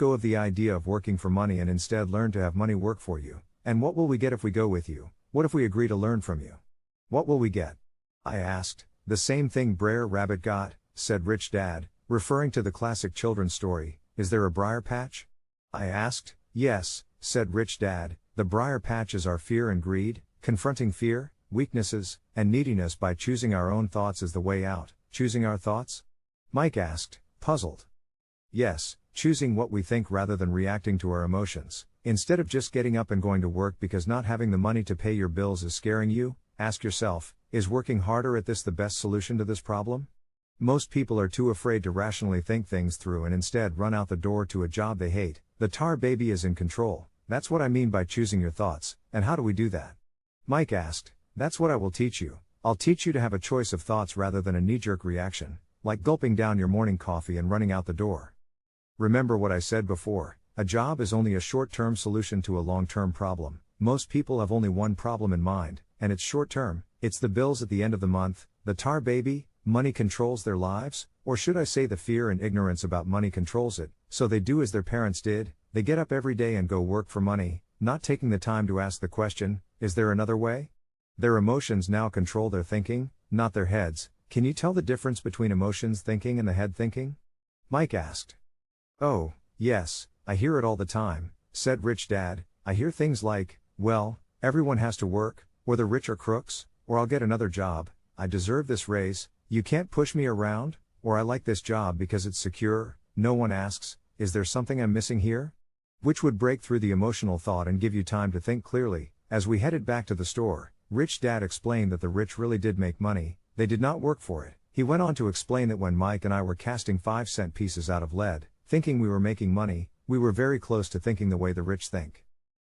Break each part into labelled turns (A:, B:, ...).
A: go of the idea of working for money and instead learn to have money work for you. And what will we get if we go with you? What if we agree to learn from you? What will we get? I asked. The same thing Brer Rabbit got, said Rich Dad, referring to the classic children's story, Is there a briar patch? I asked. Yes, said Rich Dad, the briar patch is our fear and greed, confronting fear, weaknesses, and neediness by choosing our own thoughts as the way out. Choosing our thoughts? Mike asked, puzzled. Yes, choosing what we think rather than reacting to our emotions. Instead of just getting up and going to work because not having the money to pay your bills is scaring you, ask yourself, is working harder at this the best solution to this problem? Most people are too afraid to rationally think things through and instead run out the door to a job they hate. The tar baby is in control. That's what I mean by choosing your thoughts. And how do we do that? Mike asked. That's what I will teach you. I'll teach you to have a choice of thoughts rather than a knee-jerk reaction, like gulping down your morning coffee and running out the door. Remember what I said before, a job is only a short-term solution to a long-term problem. Most people have only one problem in mind, and it's short-term. It's the bills at the end of the month. The tar baby, money controls their lives, or should I say the fear and ignorance about money controls it, so they do as their parents did. They get up every day and go work for money, not taking the time to ask the question, is there another way? Their emotions now control their thinking, not their heads. Can you tell the difference between emotions thinking and the head thinking? Mike asked. Oh, yes, I hear it all the time, said Rich Dad. I hear things like, well, everyone has to work, or the rich are crooks, or I'll get another job, I deserve this raise, you can't push me around, or I like this job because it's secure. No one asks, is there something I'm missing here? Which would break through the emotional thought and give you time to think clearly. As we headed back to the store, Rich Dad explained that the rich really did make money, they did not work for it. He went on to explain that when Mike and I were casting 5-cent pieces out of lead, thinking we were making money, we were very close to thinking the way the rich think.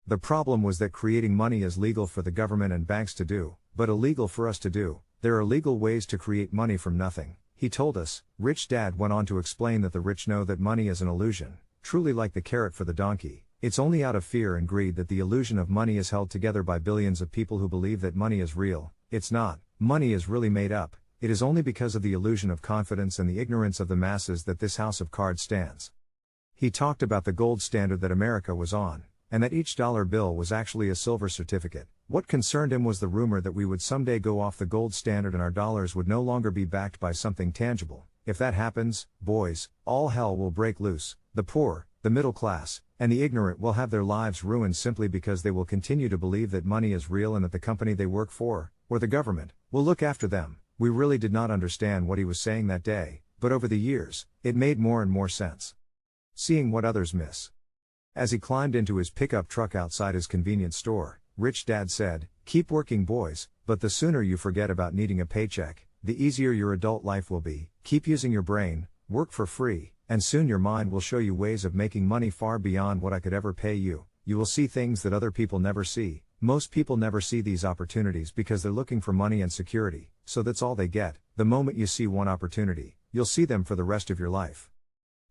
A: The problem was that creating money is legal for the government and banks to do, but illegal for us to do. There are legal ways to create money from nothing, he told us. Rich Dad went on to explain that the rich know that money is an illusion, truly like the carrot for the donkey. It's only out of fear and greed that the illusion of money is held together by billions of people who believe that money is real. It's not. Money is really made up. It is only because of the illusion of confidence and the ignorance of the masses that this house of cards stands. He talked about the gold standard that America was on, and that each dollar bill was actually a silver certificate. What concerned him was the rumor that we would someday go off the gold standard and our dollars would no longer be backed by something tangible. If that happens, boys, all hell will break loose. The poor, the middle class, and the ignorant will have their lives ruined simply because they will continue to believe that money is real and that the company they work for, or the government, will look after them. We really did not understand what he was saying that day, but over the years, it made more and more sense. Seeing what others miss. As he climbed into his pickup truck outside his convenience store, Rich Dad said, keep working boys, but the sooner you forget about needing a paycheck, the easier your adult life will be. Keep using your brain, work for free, and soon your mind will show you ways of making money far beyond what I could ever pay you. You will see things that other people never see. Most people never see these opportunities because they're looking for money and security, so that's all they get. The moment you see one opportunity, you'll see them for the rest of your life.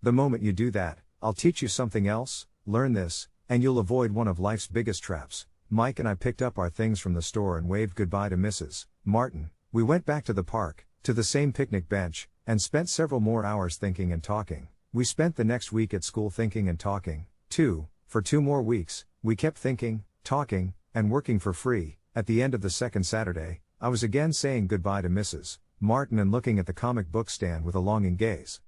A: The moment you do that, I'll teach you something else, learn this, and you'll avoid one of life's biggest traps. Mike and I picked up our things from the store and waved goodbye to Mrs. Martin. We went back to the park, to the same picnic bench, and spent several more hours thinking and talking. We spent the next week at school thinking and talking, too. For 2 more weeks, we kept thinking, talking, and working for free. At the end of the second Saturday, I was again saying goodbye to Mrs. Martin and looking at the comic book stand with a longing gaze.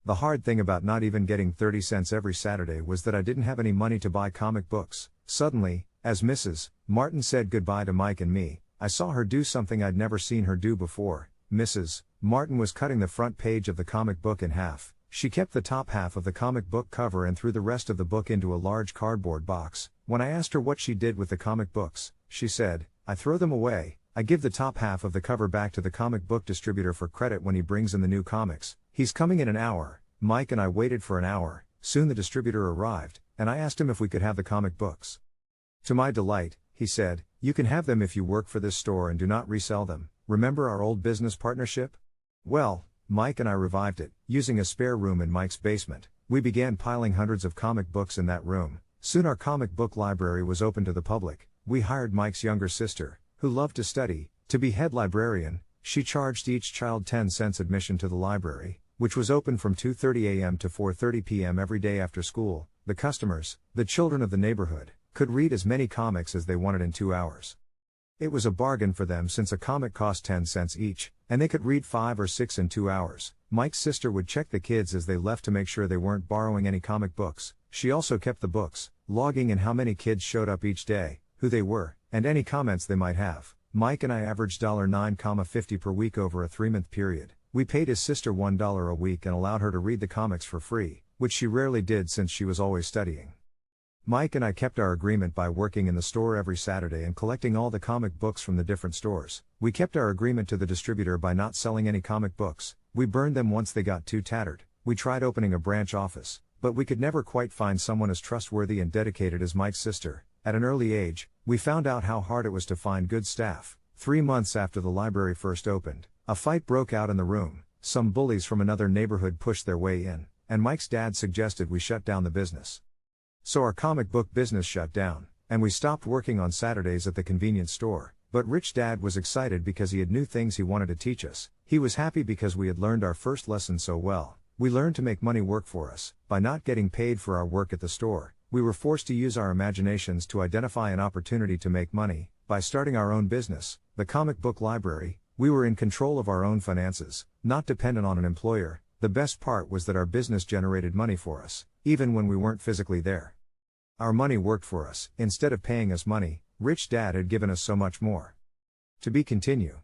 A: The hard thing about not even getting 30 cents every Saturday was that I didn't have any money to buy comic books. Suddenly, as Mrs. Martin said goodbye to Mike and me, I saw her do something I'd never seen her do before. Mrs. Martin was cutting the front page of the comic book in half. She kept the top half of the comic book cover and threw the rest of the book into a large cardboard box. When I asked her what she did with the comic books, she said, I throw them away. I give the top half of the cover back to the comic book distributor for credit when he brings in the new comics. He's coming in an hour. Mike and I waited for an hour. Soon the distributor arrived, and I asked him if we could have the comic books. To my delight, he said, you can have them if you work for this store and do not resell them. Remember our old business partnership? Well, Mike and I revived it. Using a spare room in Mike's basement, we began piling hundreds of comic books in that room. Soon our comic book library was open to the public. We hired Mike's younger sister, who loved to study, to be head librarian. She charged each child 10 cents admission to the library. which was open from 2:30 a.m. to 4:30 p.m. every day after school. The customers, the children of the neighborhood, could read as many comics as they wanted in 2 hours. It was a bargain for them since a comic cost 10 cents each, and they could read 5 or 6 in 2 hours. Mike's sister would check the kids as they left to make sure they weren't borrowing any comic books. She also kept the books, logging in how many kids showed up each day, who they were, and any comments they might have. Mike and I averaged $9.50 per week over a 3-month period. We paid his sister $1 a week and allowed her to read the comics for free, which she rarely did since she was always studying. Mike and I kept our agreement by working in the store every Saturday and collecting all the comic books from the different stores. We kept our agreement to the distributor by not selling any comic books. We burned them once they got too tattered. We tried opening a branch office, but we could never quite find someone as trustworthy and dedicated as Mike's sister. At an early age, we found out how hard it was to find good staff. 3 months after the library first opened, a fight broke out in the room. Some bullies from another neighborhood pushed their way in, and Mike's dad suggested we shut down the business. So our comic book business shut down, and we stopped working on Saturdays at the convenience store. But Rich Dad was excited because he had new things he wanted to teach us. He was happy because we had learned our first lesson so well. We learned to make money work for us. By not getting paid for our work at the store, we were forced to use our imaginations to identify an opportunity to make money. By starting our own business, the comic book library, we were in control of our own finances, not dependent on an employer. The best part was that our business generated money for us, even when we weren't physically there. Our money worked for us. Instead of paying us money, Rich Dad had given us so much more. To be continued.